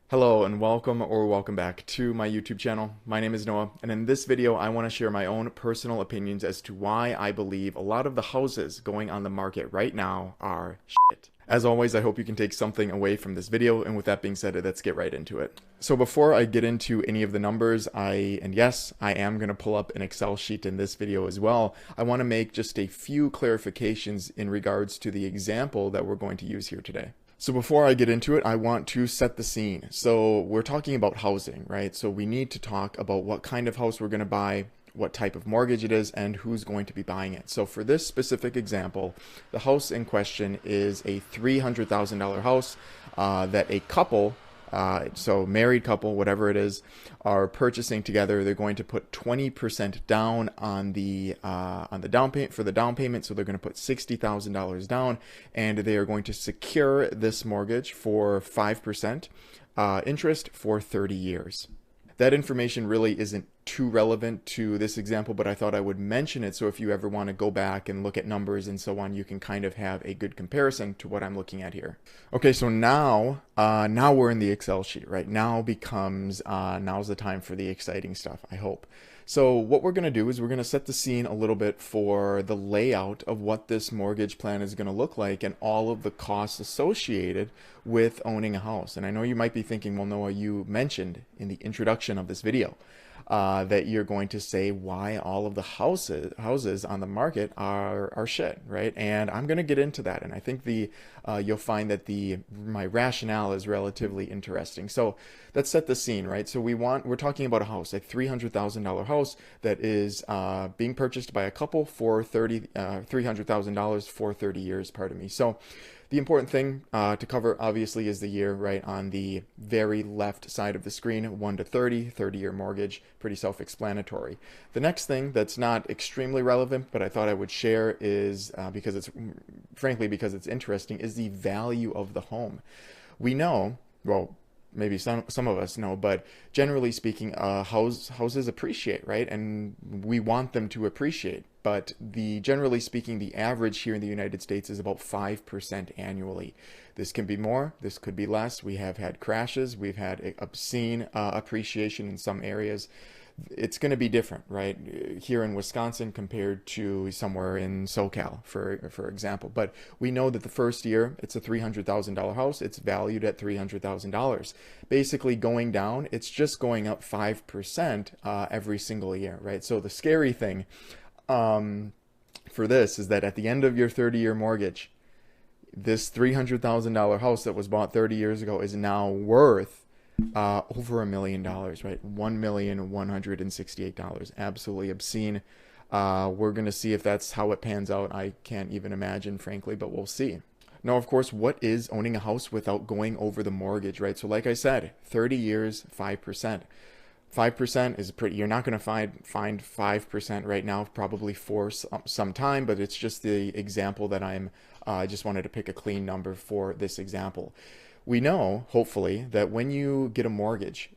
Hello and welcome back to my YouTube channel. My name is Noah, and in this video I want to share my own personal opinions as to why I believe a lot of the houses going on the market right now are shit. As always, I hope you can take something away from this video, and with that being said, let's get right into it. So before I get into any of the numbers, yes, I am going to pull up an Excel sheet in this video as well. I want to make just a few clarifications in regards to the example that we're going to use here today. So before I get into it, I want to set the scene. So we're talking about housing, right? So we need to talk about what kind of house we're going to buy, what type of mortgage it is, and who's going to be buying it. So for this specific example, the house in question is a $300,000 house that a couple, so married couple, whatever it is, are purchasing together. They're going to put 20% down on the down payment for the down payment. So they're going to put $60,000 down, and they are going to secure this mortgage for 5% interest for 30 years. That information really isn't too relevant to this example, but I thought I would mention it so if you ever want to go back and look at numbers and so on, you can kind of have a good comparison to what I'm looking at here. Okay, so now we're in the Excel sheet, right? Now's the time for the exciting stuff, I hope. So what we're going to do is we're going to set the scene a little bit for the layout of what this mortgage plan is going to look like and all of the costs associated with owning a house. And I know you might be thinking, well, Noah, you mentioned in the introduction of this video that you're going to say why all of the houses on the market are shit, right? And I'm going to get into that, and I think you'll find that my rationale is relatively interesting. So let's set the scene, right? So we're talking about a house, a $300,000 house that is being purchased by a couple for $300,000 for 30 years. Pardon me. So the important thing to cover, obviously, is the year, right? On the very left side of the screen, 1 to 30, 30-year mortgage, pretty self-explanatory. The next thing that's not extremely relevant, but I thought I would share is, because it's interesting, is the value of the home. We know, well, maybe some of us know, but generally speaking, houses appreciate, right? And we want them to appreciate. But generally speaking, the average here in the United States is about 5% annually. This can be more, this could be less. We have had crashes, we've had obscene appreciation in some areas. It's going to be different, right? Here in Wisconsin compared to somewhere in SoCal, for example. But we know that the first year, it's a $300,000 house. It's valued at $300,000. Basically going down, it's just going up 5% every single year, right? So the scary thing for this is that at the end of your 30-year mortgage, this $300,000 house that was bought 30 years ago is now worth over $1 million, right? $1,168. Absolutely obscene. We're going to see if that's how it pans out. I can't even imagine, frankly, but we'll see. Now, of course, what is owning a house without going over the mortgage, right? So like I said, 30 years, 5%. 5% is you're not going to find 5% right now, probably for some time, but it's just the example that I just wanted to pick a clean number for this example. We know, hopefully, that when you get a mortgage,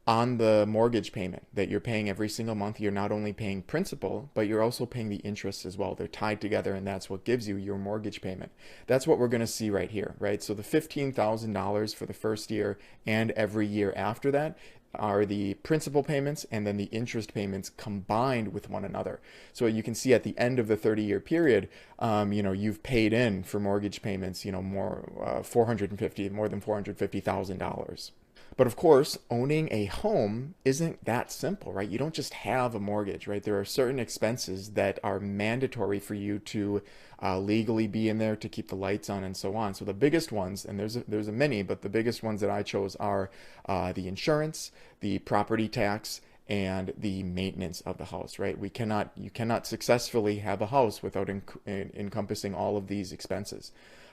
on the mortgage payment that you're paying every single month, you're not only paying principal, but you're also paying the interest as well. They're tied together, and that's what gives you your mortgage payment. That's what we're going to see right here, right? So the $15,000 for the first year and every year after that are the principal payments and then the interest payments combined with one another. So you can see at the end of the 30-year period, you've paid in for mortgage payments, more than $450,000. But of course, owning a home isn't that simple, right? You don't just have a mortgage, right? There are certain expenses that are mandatory for you to legally be in there to keep the lights on and so on. So the biggest ones, and there's a many, but the biggest ones that I chose are the insurance, the property tax, and the maintenance of the house, right? You cannot successfully have a house without encompassing all of these expenses.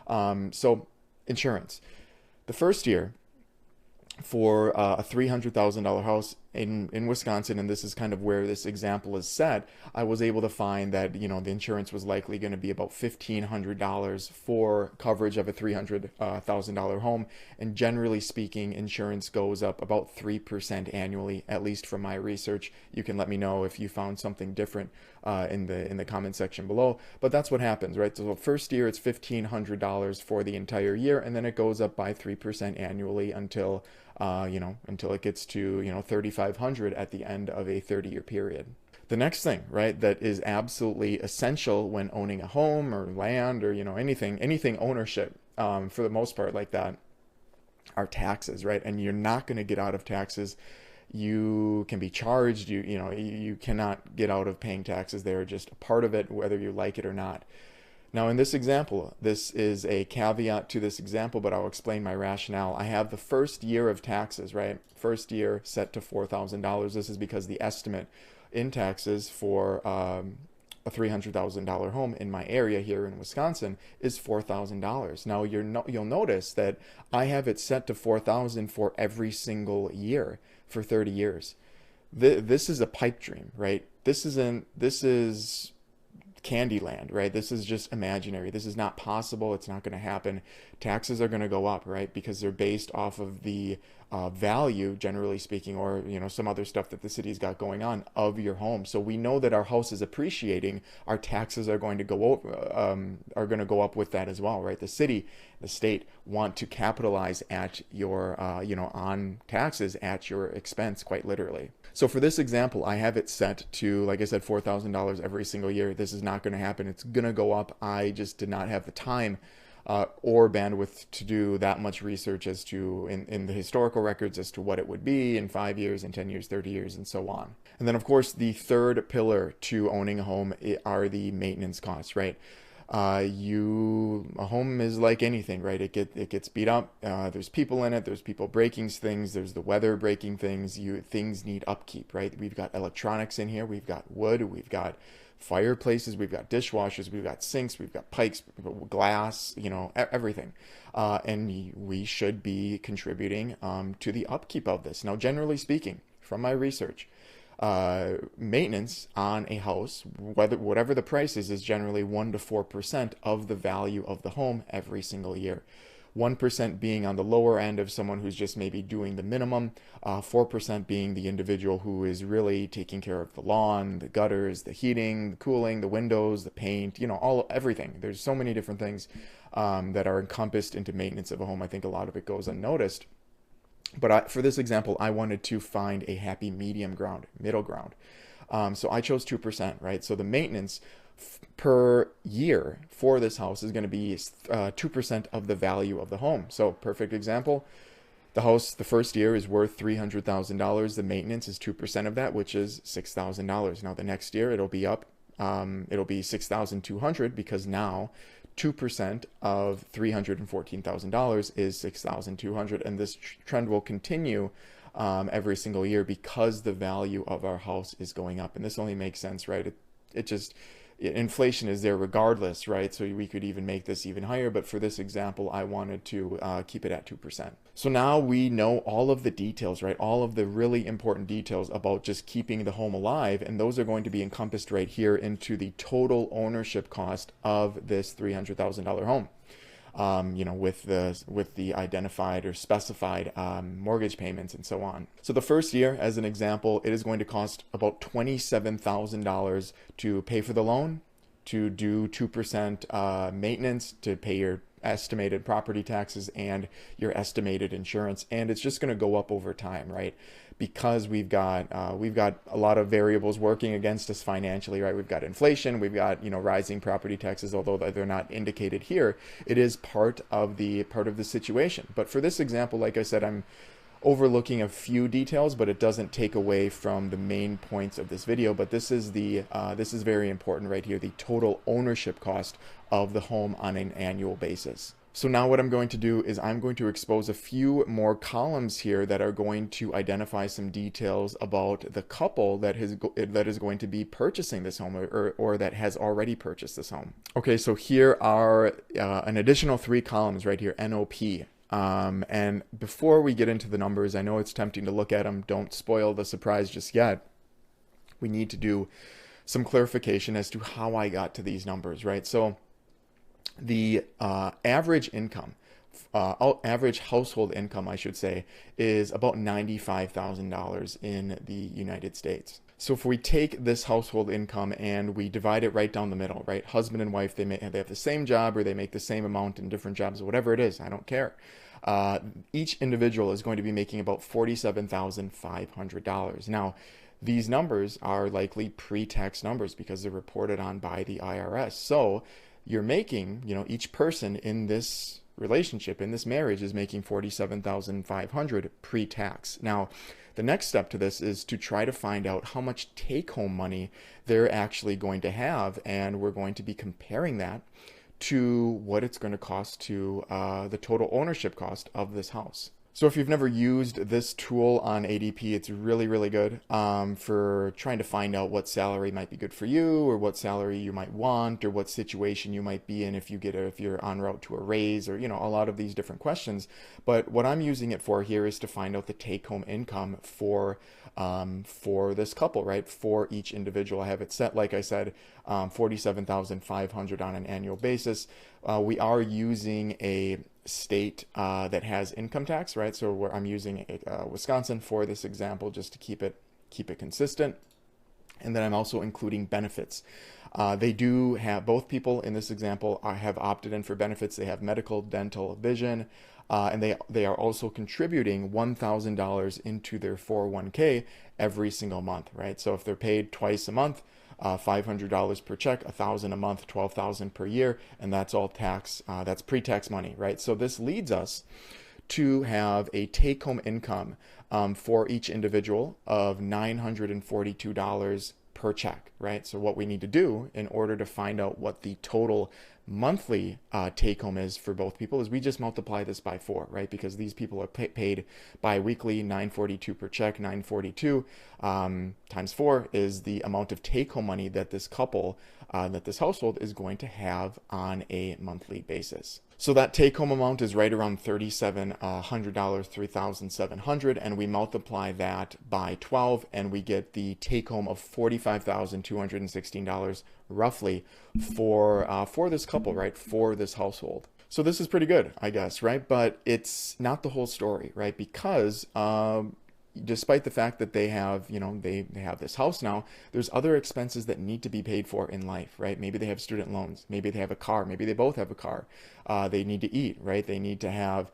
So insurance. The first year, for a $300,000 house, in Wisconsin, and this is kind of where this example is set, I was able to find that, the insurance was likely going to be about $1,500 for coverage of a $300,000 home. And generally speaking, insurance goes up about 3% annually, at least from my research. You can let me know if you found something different in the comment section below. But that's what happens, right? So the first year it's $1,500 for the entire year, and then it goes up by 3% annually until until it gets to, $3,500 at the end of a 30-year period. The next thing, right, that is absolutely essential when owning a home or land or, anything ownership, for the most part like that, are taxes, right? And you're not going to get out of taxes. You can be charged, you cannot get out of paying taxes. They're just a part of it, whether you like it or not. Now, in this example, this is a caveat to this example, but I'll explain my rationale. I have the first year of taxes, right? First year set to $4,000. This is because the estimate in taxes for a $300,000 home in my area here in Wisconsin is $4,000. Now, you'll notice that I have it set to $4,000 for every single year for 30 years. This is a pipe dream, right? This is Candyland, right? This is just imaginary. This is not possible. It's not going to happen. Taxes are going to go up, right? Because they're based off of the value, generally speaking, or some other stuff that the city's got going on of your home. So we know that our house is appreciating. Our taxes are going to go up with that as well, right? The city, the state want to capitalize at your on taxes at your expense, quite literally. So for this example, I have it set to, like I said, $4,000 every single year. This is not going to happen. It's going to go up. I just did not have the time or bandwidth to do that much research as to in the historical records as to what it would be in 5 years, in 10 years, 30 years, and so on. And then, of course, the third pillar to owning a home are the maintenance costs, right? A home is like anything, right? It gets beat up. There's people in it. There's people breaking things. There's the weather breaking things. Things need upkeep, right? We've got electronics in here. We've got wood. We've got fireplaces. We've got dishwashers. We've got sinks. We've got pipes, glass, everything. And we should be contributing to the upkeep of this. Now, generally speaking, from my research, maintenance on a house, whatever the price is generally 1 to 4% of the value of the home every single year. 1% being on the lower end of someone who's just maybe doing the minimum, 4% being the individual who is really taking care of the lawn, the gutters, the heating, the cooling, the windows, the paint, everything. There's so many different things that are encompassed into maintenance of a home. I think a lot of it goes unnoticed. But for this example, I wanted to find a happy middle ground. So I chose 2%, right? So the maintenance per year for this house is going to be 2% of the value of the home. So perfect example, the house, the first year is worth $300,000. The maintenance is 2% of that, which is $6,000. Now the next year it'll be up. It'll be $6,200 because now 2% of $314,000 is $6,200, and this trend will continue every single year because the value of our house is going up. And this only makes sense, right? Inflation is there regardless, right? So we could even make this even higher, but for this example, I wanted to keep it at 2%. So now we know all of the details, right? All of the really important details about just keeping the home alive, and those are going to be encompassed right here into the total ownership cost of this $300,000 home. With the identified or specified mortgage payments and so on. So the first year, as an example, it is going to cost about $27,000 to pay for the loan, to do 2% maintenance, to pay your estimated property taxes and your estimated insurance, and it's just going to go up over time, right? Because we've got a lot of variables working against us financially, right? We've got inflation, we've got rising property taxes, although they're not indicated here. It is part of the situation. But for this example, like I said, I'm overlooking a few details, but it doesn't take away from the main points of this video. But this is very important right here, the total ownership cost of the home on an annual basis. So now what I'm going to do is I'm going to expose a few more columns here that are going to identify some details about the couple that is going to be purchasing this home or that has already purchased this home. Okay, so here are an additional 3 columns right here, NOP. And before we get into the numbers, I know it's tempting to look at them. Don't spoil the surprise just yet. We need to do some clarification as to how I got to these numbers, right? So the average income, average household income, I should say, is about $95,000 in the United States. So if we take this household income and we divide it right down the middle, right? Husband and wife, they have the same job, or they make the same amount in different jobs, whatever it is, I don't care. Each individual is going to be making about $47,500. Now, these numbers are likely pre-tax numbers because they're reported on by the IRS. So you're making, each person in this relationship, in this marriage, is making $47,500 pre-tax. Now, the next step to this is to try to find out how much take-home money they're actually going to have, and we're going to be comparing that to what it's going to cost to the total ownership cost of this house. So if you've never used this tool on ADP, it's really, really good for trying to find out what salary might be good for you, or what salary you might want, or what situation you might be in if you're en route to a raise, or a lot of these different questions. But what I'm using it for here is to find out the take-home income for this couple, right? For each individual. I have it set, like I said, $47,500 on an annual basis. We are using a state that has income tax, right? So I'm using Wisconsin for this example, just to keep it consistent. And then I'm also including benefits. They do have, both people in this example have opted in for benefits. They have medical, dental, vision, and they are also contributing $1,000 into their 401k every single month, right? So if they're paid twice a month, $500 per check, $1,000 a month, $12,000 per year, and that's all tax. That's pre-tax money, right? So this leads us to have a take-home income for each individual of $942 per check, right? So what we need to do in order to find out what the total monthly take-home is for both people is we just multiply this by 4, right? Because these people are paid bi-weekly, $942 per check. $942 times 4 is the amount of take-home money that this couple, that this household is going to have on a monthly basis. So that take-home amount is right around $3,700, $3,700, and we multiply that by 12, and we get the take-home of $45,216 roughly for this couple, right? For this household. So this is pretty good, I guess, right? But it's not the whole story, right? Because despite the fact that they have, they have this house now, there's other expenses that need to be paid for in life, right? Maybe they have student loans. Maybe they have a car. Maybe they both have a car. They need to eat, right? They need to have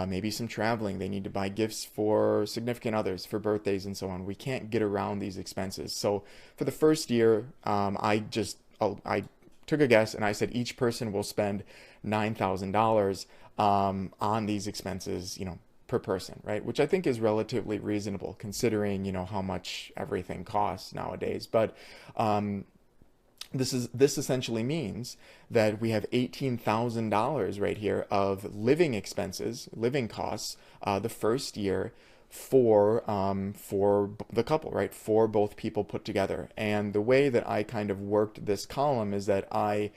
maybe some traveling. They need to buy gifts for significant others, for birthdays and so on. We can't get around these expenses. So for the first year, I took a guess and I said each person will spend $9,000 on these expenses, per person, right? Which I think is relatively reasonable considering, how much everything costs nowadays. But this essentially means that we have $18,000 right here of living expenses, living costs, the first year for the couple, right? For both people put together. And the way that I kind of worked this column is that I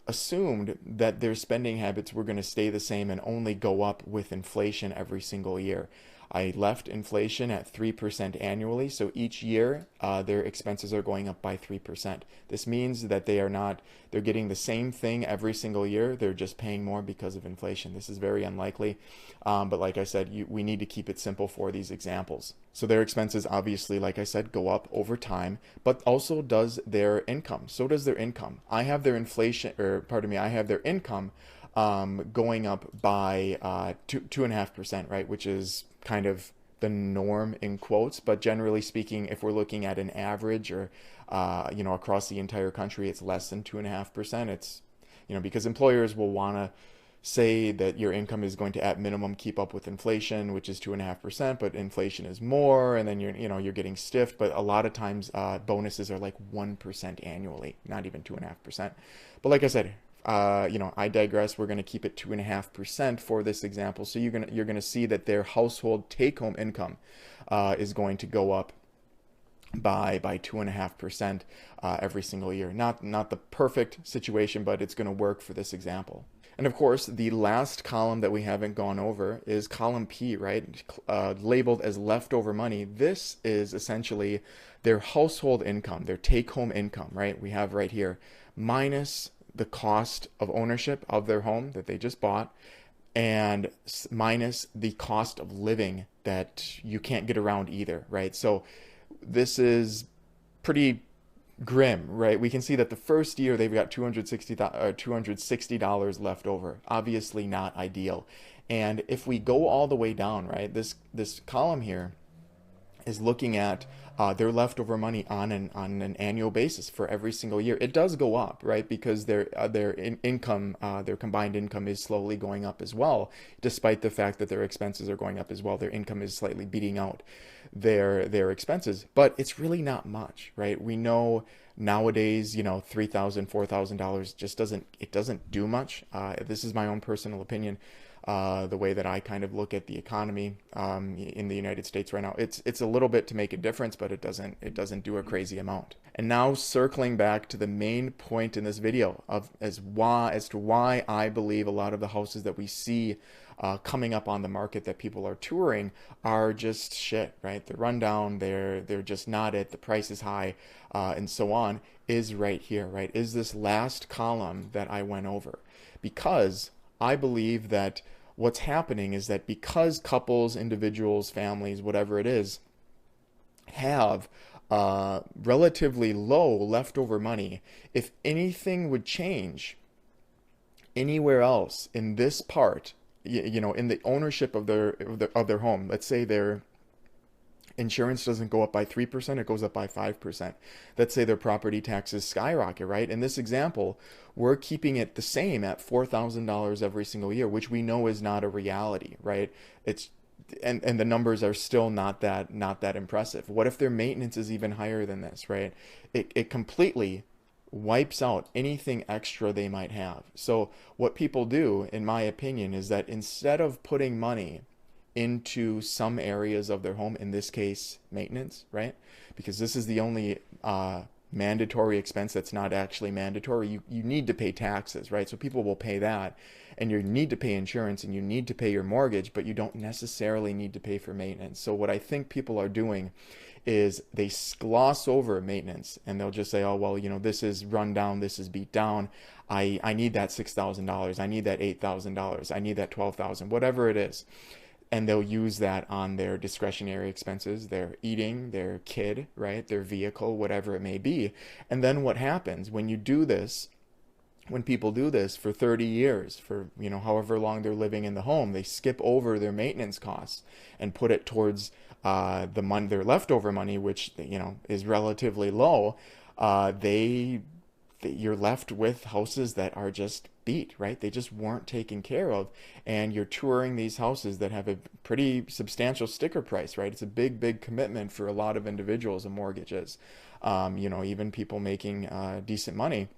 assumed that their spending habits were going to stay the same and only go up with inflation every single year. I left inflation at 3% annually, so each year their expenses are going up by 3%. This means that they're getting the same thing every single year, they're just paying more because of inflation. This is very unlikely, but like I said, we need to keep it simple for these examples. So their expenses obviously, like I said, go up over time, but also does their income. So does their income. I have their income going up by 2.5%, right? Which is kind of the norm in quotes, but generally speaking, if we're looking at an average or across the entire country, it's less than 2.5%. It's because employers will want to say that your income is going to at minimum keep up with inflation, which is 2.5%, but inflation is more, and then you're getting stiffed. But a lot of times bonuses are like 1% annually, not even 2.5%. But like I said, I digress. We're going to keep it 2.5% for this example. So you're gonna see that their household take-home income is going to go up by 2.5% every single year. Not the perfect situation, but it's going to work for this example. And of course, the last column that we haven't gone over is column P, right? Labeled as leftover money. This is essentially their household income, their take-home income, right? We have right here, minus the cost of ownership of their home that they just bought, and minus the cost of living that you can't get around either, right? So this is pretty grim, right? We can see that the first year they've got $260 left over. Obviously not ideal. And if we go all the way down, right, this column here is looking at their leftover money on an annual basis for every single year. It does go up, right? Because income, their combined income is slowly going up as well, despite the fact that their expenses are going up as well. Their income is slightly beating out their expenses, but it's really not much, right? We know nowadays, $3,000, $4,000 just doesn't do much. This is my own personal opinion. The way that I kind of look at the economy in the United States right now, it's a little bit to make a difference, but it doesn't do a crazy amount. And now circling back to the main point in this video as to why I believe a lot of the houses that we see coming up on the market that people are touring are just shit, right? They're run down, they're just not it, the price is high, and so on, is right here, right? Is this last column that I went over. Because I believe that what's happening is that because couples, individuals, families, whatever it is, have relatively low leftover money, if anything would change anywhere else in this part, in the ownership of their home, let's say their insurance doesn't go up by 3%, it goes up by 5%. Let's say their property taxes skyrocket, right? In this example, we're keeping it the same at $4,000 every single year, which we know is not a reality, right? And the numbers are still not that impressive. What if their maintenance is even higher than this, right? It completely wipes out anything extra they might have. So what people do, in my opinion, is that instead of putting money into some areas of their home, in this case maintenance, right? Because this is the only mandatory expense that's not actually mandatory. You need to pay taxes, right? So people will pay that, and you need to pay insurance, and you need to pay your mortgage, but you don't necessarily need to pay for maintenance. So what I think people are doing is they gloss over maintenance, and they'll just say, oh, well, this is run down, this is beat down. I need that $6,000. I need that $8,000. I need that $12,000, whatever it is. And they'll use that on their discretionary expenses, their eating, their kid, right, their vehicle, whatever it may be. And then what happens when you do this, when people do this for 30 years, for however long they're living in the home, they skip over their maintenance costs and put it towards their leftover money, which is relatively low. You're left with houses that are just beat, right? They just weren't taken care of, and you're touring these houses that have a pretty substantial sticker price, right? It's a big commitment for a lot of individuals and mortgages, even people making decent money.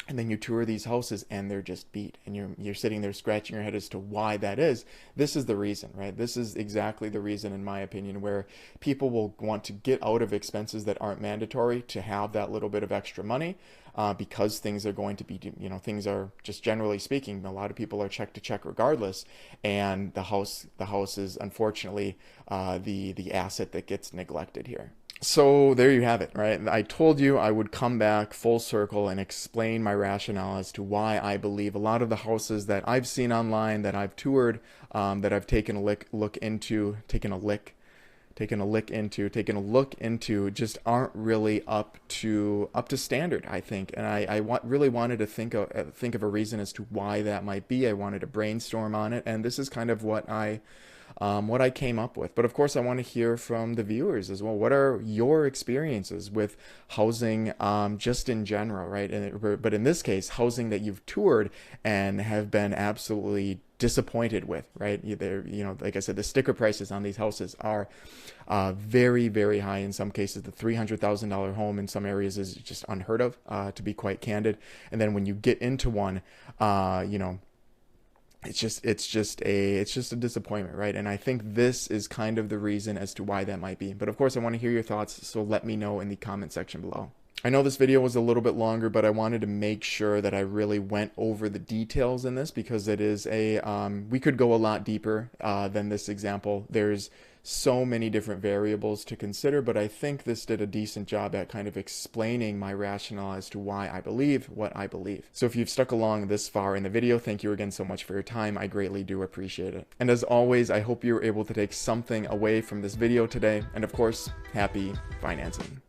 And then you tour these houses and they're just beat, and you're sitting there scratching your head as to why that is. This is the reason, right? This is exactly the reason, in my opinion, where people will want to get out of expenses that aren't mandatory to have that little bit of extra money, because things are going to be, things are just, generally speaking, a lot of people are check to check regardless, and the house is unfortunately the asset that gets neglected here. So there you have it, right? I told you I would come back full circle and explain my rationale as to why I believe a lot of the houses that I've seen online, that I've toured, that I've taken a look into, just aren't really up to standard, I think. And I really wanted to think of a reason as to why that might be. I wanted to brainstorm on it, and this is kind of what I came up with. But of course, I want to hear from the viewers as well. What are your experiences with housing, just in general, right? But in this case, housing that you've toured and have been absolutely disappointed with, right? Like I said, the sticker prices on these houses are very high. In some cases, the $300,000 home in some areas is just unheard of, to be quite candid. And then when you get into one, it's just a disappointment, right? And I think this is kind of the reason as to why that might be. But of course, I want to hear your thoughts, so let me know in the comment section below. I know this video was a little bit longer, but I wanted to make sure that I really went over the details in this because it is we could go a lot deeper than this example. There's so many different variables to consider, but I think this did a decent job at kind of explaining my rationale as to why I believe what I believe. So if you've stuck along this far in the video, thank you again so much for your time. I greatly do appreciate it. And as always, I hope you were able to take something away from this video today. And of course, happy financing.